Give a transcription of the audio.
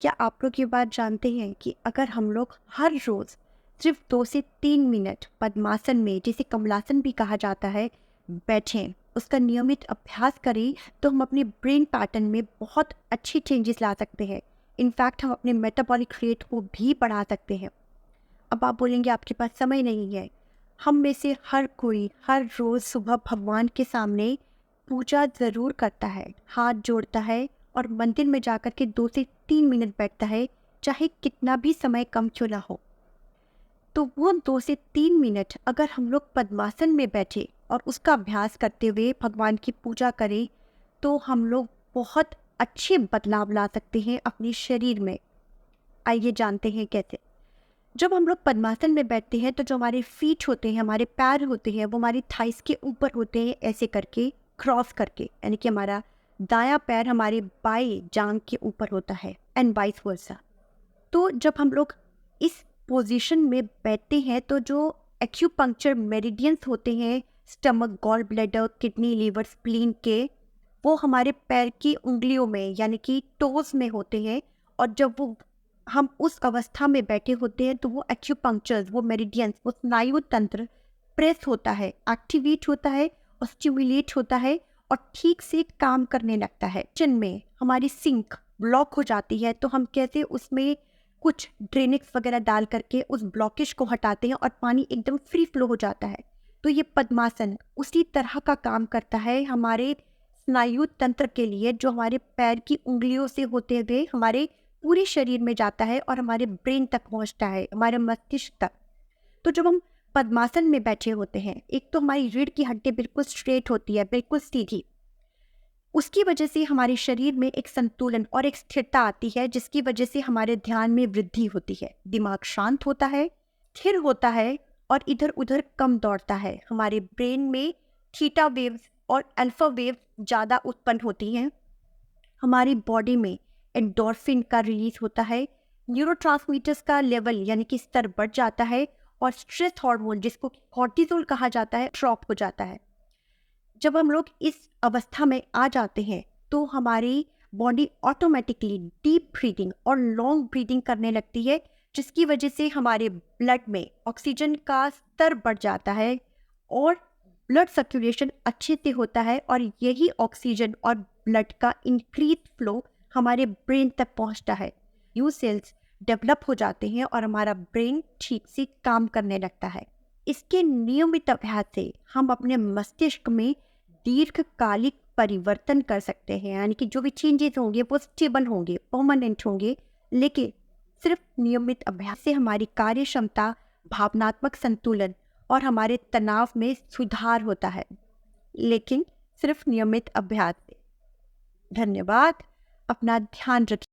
क्या आप लोग ये बात जानते हैं कि अगर हम लोग हर रोज सिर्फ 2 से 3 मिनट पद्मासन में, जिसे कमलासन भी कहा जाता है, बैठें, उसका नियमित अभ्यास करें, तो हम अपने ब्रेन पैटर्न में बहुत अच्छी चेंजेस ला सकते हैं। इनफैक्ट हम अपने मेटाबॉलिक रेट को भी बढ़ा सकते हैं। अब आप बोलेंगे आपके पास समय नहीं है। हम में से हर कोई हर रोज सुबह भगवान के सामने पूजा जरूर करता है, हाथ जोड़ता है और मंदिर में जाकर के 2 से 3 मिनट बैठता है, चाहे कितना भी समय कम क्यों ना हो। तो वो 2 से 3 मिनट अगर हम लोग पद्मासन में बैठे और उसका अभ्यास करते हुए भगवान की पूजा करें, तो हम लोग बहुत अच्छे बदलाव ला सकते हैं अपने शरीर में। आइए जानते हैं कैसे। जब हम लोग पद्मासन में बैठते हैं तो जो हमारे फीट होते हैं, हमारे पैर होते हैं, वो हमारी थाइस के ऊपर होते हैं, ऐसे करके क्रॉस करके, यानी कि हमारा दायां पैर हमारे बाएं जांघ के ऊपर होता है एंड वाइस वर्सा। तो जब हम लोग इस पोजीशन में बैठते हैं तो जो एक्यूपंक्चर मेरिडियंस होते हैं stomach, gall bladder, kidney, liver, spleen के, वो हमारे पैर की उंगलियों में यानी कि टोज में होते हैं। और जब वो हम उस अवस्था में बैठे होते हैं तो वो एक्यूपंक्चर्स, वो मेरिडियंस, वो स्नायु तंत्र प्रेस होता है, एक्टिवेट होता है और स्टिमुलेट होता है और ठीक से काम करने लगता है। किचन में हमारी सिंक ब्लॉक हो जाती है तो हम कैसे उसमें कुछ ड्रेनेक्स वगैरह डाल करके उस ब्लॉकेज को हटाते हैं और पानी एकदम फ्री फ्लो हो जाता है। तो ये पद्मासन उसी तरह का काम करता है हमारे स्नायु तंत्र के लिए, जो हमारे पैर की उंगलियों से होते हुए हमारे पूरे शरीर में जाता है और हमारे ब्रेन तक पहुंचता है, हमारे मस्तिष्क तक। तो जब हम पद्मासन में बैठे होते हैं, एक तो हमारी रीढ़ की हड्डी बिल्कुल स्ट्रेट होती है, बिल्कुल सीधी। उसकी वजह से हमारे शरीर में एक संतुलन और एक स्थिरता आती है, जिसकी वजह से हमारे ध्यान में वृद्धि होती है, दिमाग शांत होता है, स्थिर होता है और इधर उधर कम दौड़ता है। हमारे ब्रेन में थीटा वेव्स और अल्फा वेव ज़्यादा उत्पन्न होती हैं। हमारी बॉडी में एंडोर्फिन का रिलीज होता है, न्यूरोट्रांसमीटर्स का लेवल यानी कि स्तर बढ़ जाता है और स्ट्रेस हार्मोन, जिसको कॉर्टिसोल कहा जाता है, ड्रॉप हो जाता है। जब हम लोग इस अवस्था में आ जाते हैं तो हमारी बॉडी ऑटोमेटिकली डीप ब्रीदिंग और लॉन्ग ब्रीदिंग करने लगती है, जिसकी वजह से हमारे ब्लड में ऑक्सीजन का स्तर बढ़ जाता है और ब्लड सर्कुलेशन अच्छे से होता है और यही ऑक्सीजन और ब्लड का इंक्रीज फ्लो हमारे ब्रेन तक पहुंचता है। न्यू सेल्स डेवलप हो जाते हैं और हमारा ब्रेन ठीक से काम करने लगता है। इसके नियमित अभ्यास से हम अपने मस्तिष्क में दीर्घकालिक परिवर्तन कर सकते हैं, यानी कि जो भी चेंजेस होंगे वो स्टेबल होंगे, परमानेंट होंगे। लेकिन सिर्फ नियमित अभ्यास से हमारी कार्य क्षमता, भावनात्मक संतुलन और हमारे तनाव में सुधार होता है, लेकिन सिर्फ नियमित अभ्यास से। धन्यवाद। अपना ध्यान रखिए।